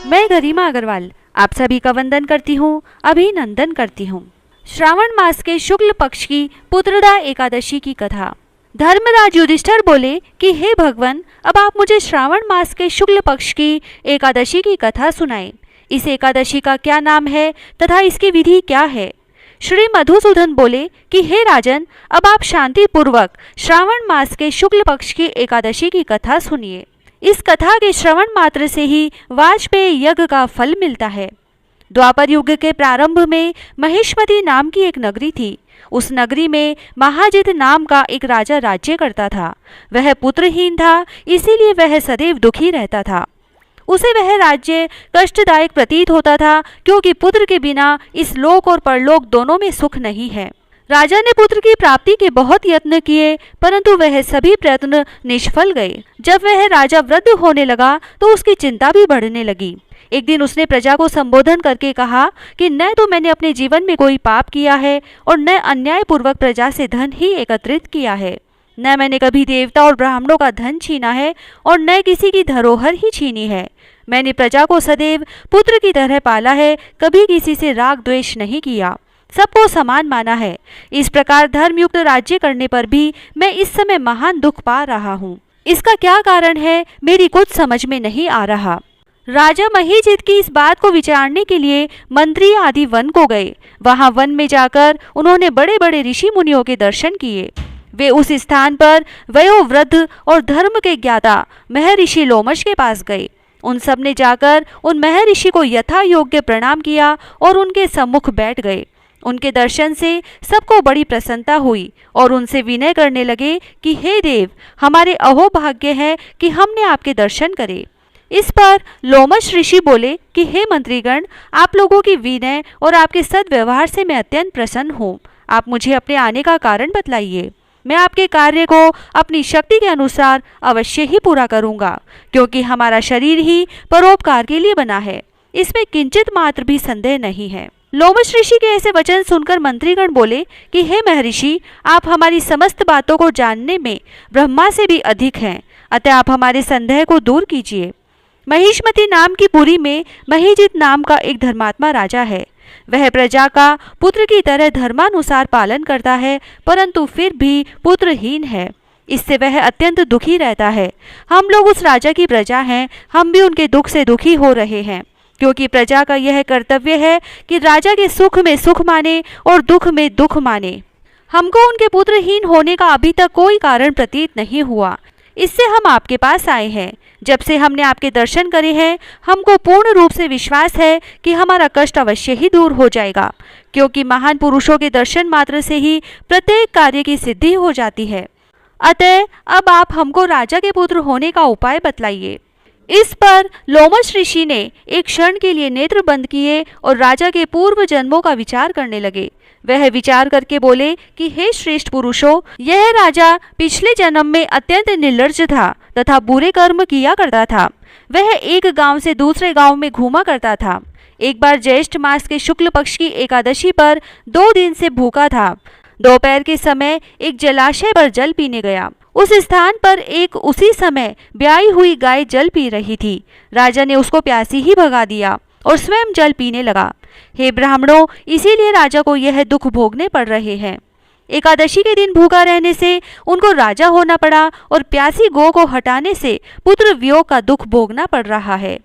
मैं गरिमा अग्रवाल आप सभी का वंदन करती हूँ, अभिनंदन करती हूँ। श्रावण मास के शुक्ल पक्ष की पुत्रदा एकादशी की कथा। धर्मराज युधिष्ठिर बोले कि हे भगवान, अब आप मुझे श्रावण मास के शुक्ल पक्ष की एकादशी की कथा सुनाएं। इस एकादशी का क्या नाम है तथा इसकी विधि क्या है? श्री मधुसूदन बोले कि हे राजन, अब आप शांति पूर्वक श्रावण मास के शुक्ल पक्ष की एकादशी की कथा सुनिए। इस कथा के श्रवण मात्र से ही वाजपेयी यज्ञ का फल मिलता है। द्वापर युग के प्रारंभ में महिष्मती नाम की एक नगरी थी। उस नगरी में महाजित नाम का एक राजा राज्य करता था। वह पुत्रहीन था, इसीलिए वह सदैव दुखी रहता था। उसे वह राज्य कष्टदायक प्रतीत होता था, क्योंकि पुत्र के बिना इस लोक और परलोक दोनों में सुख नहीं है। राजा ने पुत्र की प्राप्ति के बहुत यत्न किए, परंतु वह सभी प्रयत्न निष्फल गए। जब वह राजा वृद्ध होने लगा तो उसकी चिंता भी बढ़ने लगी। एक दिन उसने प्रजा को संबोधन करके कहा कि न तो मैंने अपने जीवन में कोई पाप किया है और न अन्यायपूर्वक प्रजा से धन ही एकत्रित किया है। न मैंने कभी देवता और ब्राह्मणों का धन छीना है और न किसी की धरोहर ही छीनी है। मैंने प्रजा को सदैव पुत्र की तरह पाला है, कभी किसी से राग द्वेष नहीं किया, सबको समान माना है। इस प्रकार धर्मयुक्त राज्य करने पर भी मैं इस समय महान दुख पा रहा हूँ। इसका क्या कारण है, मेरी कुछ समझ में नहीं आ रहा। राजा महिजित की इस बात को विचारने के लिए मंत्री आदि वन को गए। वहां वन में जाकर उन्होंने बड़े बड़े ऋषि मुनियों के दर्शन किए। वे उस स्थान पर वयोवृद्ध और धर्म के ज्ञाता महर्षि लोमश के पास गए। उन सब ने जाकर उन महर्षि को यथा योग्य प्रणाम किया और उनके सम्मुख बैठ गए। उनके दर्शन से सबको बड़ी प्रसन्नता हुई और उनसे विनय करने लगे कि हे देव, हमारे अहोभाग्य है कि हमने आपके दर्शन करे। इस पर लोमश ऋषि बोले कि हे मंत्रीगण, आप लोगों की विनय और आपके सद्व्यवहार से मैं अत्यंत प्रसन्न हूँ। आप मुझे अपने आने का कारण बतलाइए। मैं आपके कार्य को अपनी शक्ति के अनुसार अवश्य ही पूरा करूँगा, क्योंकि हमारा शरीर ही परोपकार के लिए बना है, इसमें किंचित मात्र भी संदेह नहीं है। लोमश ऋषि के ऐसे वचन सुनकर मंत्रीगण बोले कि हे महर्षि, आप हमारी समस्त बातों को जानने में ब्रह्मा से भी अधिक हैं, अतः आप हमारे संदेह को दूर कीजिए। महिष्मती नाम की पुरी में महिजित नाम का एक धर्मात्मा राजा है। वह प्रजा का पुत्र की तरह धर्मानुसार पालन करता है, परंतु फिर भी पुत्रहीन है। इससे वह अत्यंत दुखी रहता है। हम लोग उस राजा की प्रजा हैं, हम भी उनके दुख से दुखी हो रहे हैं, क्योंकि प्रजा का यह कर्तव्य है कि राजा के सुख में सुख माने और दुख में दुख माने। हमको उनके पुत्रहीन होने का अभी तक कोई कारण प्रतीत नहीं हुआ, इससे हम आपके पास आए हैं। जब से हमने आपके दर्शन करे हैं, हमको पूर्ण रूप से विश्वास है कि हमारा कष्ट अवश्य ही दूर हो जाएगा, क्योंकि महान पुरुषों के दर्शन मात्र से ही प्रत्येक कार्य की सिद्धि हो जाती है। अतः अब आप हमको राजा के पुत्र होने का उपाय बतलाइए। इस पर लोमश ऋषि ने एक क्षण के लिए नेत्र बंद किए और राजा के पूर्व जन्मों का विचार करने लगे। वह विचार करके बोले कि हे श्रेष्ठ पुरुषों, यह राजा पिछले जन्म में अत्यंत निर्लज्ज था तथा बुरे कर्म किया करता था। वह एक गांव से दूसरे गांव में घूमा करता था। एक बार ज्येष्ठ मास के शुक्ल पक्ष की एकादशी पर 2 दिन से भूखा था। दोपहर के समय एक जलाशय पर जल पीने गया। उस स्थान पर एक उसी समय ब्याई हुई गाय जल पी रही थी। राजा ने उसको प्यासी ही भगा दिया और स्वयं जल पीने लगा। हे ब्राह्मणों, इसीलिए राजा को यह दुख भोगने पड़ रहे हैं। एकादशी के दिन भूखा रहने से उनको राजा होना पड़ा और प्यासी गौ को हटाने से पुत्र वियोग का दुख भोगना पड़ रहा है।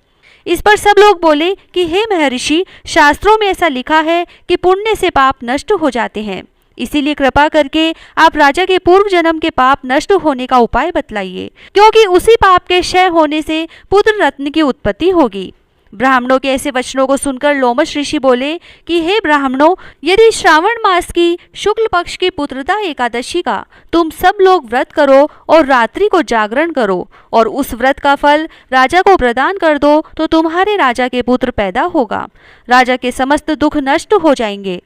इस पर सब लोग बोले कि हे महर्षि, शास्त्रों में ऐसा लिखा है कि पुण्य से पाप नष्ट हो जाते हैं, इसीलिए कृपा करके आप राजा के पूर्व जन्म के पाप नष्ट होने का उपाय बतलाइए, क्योंकि उसी पाप के क्षय होने से पुत्र रत्न की उत्पत्ति होगी। ब्राह्मणों के ऐसे वचनों को सुनकर लोमश ऋषि बोले कि हे ब्राह्मणों, यदि श्रावण मास की शुक्ल पक्ष की पुत्रदा एकादशी का तुम सब लोग व्रत करो और रात्रि को जागरण करो और उस व्रत का फल राजा को प्रदान कर दो, तो तुम्हारे राजा के पुत्र पैदा होगा। राजा के समस्त दुख नष्ट हो जाएंगे।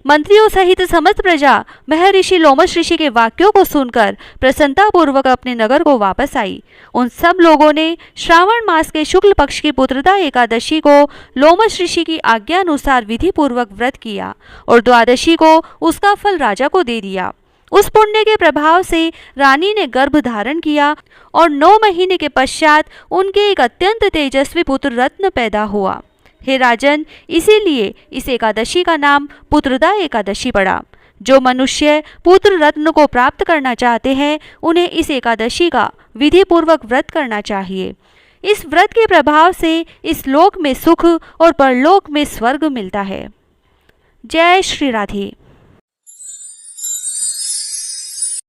मंत्रियों सहित समस्त प्रजा महर्षि लोमश ऋषि के वाक्यों को सुनकर प्रसन्नतापूर्वक अपने नगर को वापस आई। उन सब लोगों ने श्रावण मास के शुक्ल पक्ष की पुत्रदा एकादशी को लोमश ऋषि की आज्ञा अनुसार विधि पूर्वक व्रत किया और द्वादशी को उसका फल राजा को दे दिया। उस पुण्य के प्रभाव से रानी ने गर्भ धारण किया और 9 महीने के पश्चात उनके एक अत्यंत तेजस्वी पुत्र रत्न पैदा हुआ। हे राजन, इसीलिए इस एकादशी का नाम पुत्रदा एकादशी पड़ा। जो मनुष्य पुत्र रत्न को प्राप्त करना चाहते हैं उन्हें इस एकादशी का विधि पूर्वक व्रत करना चाहिए। इस व्रत के प्रभाव से इस लोक में सुख और परलोक में स्वर्ग मिलता है। जय श्री राधे।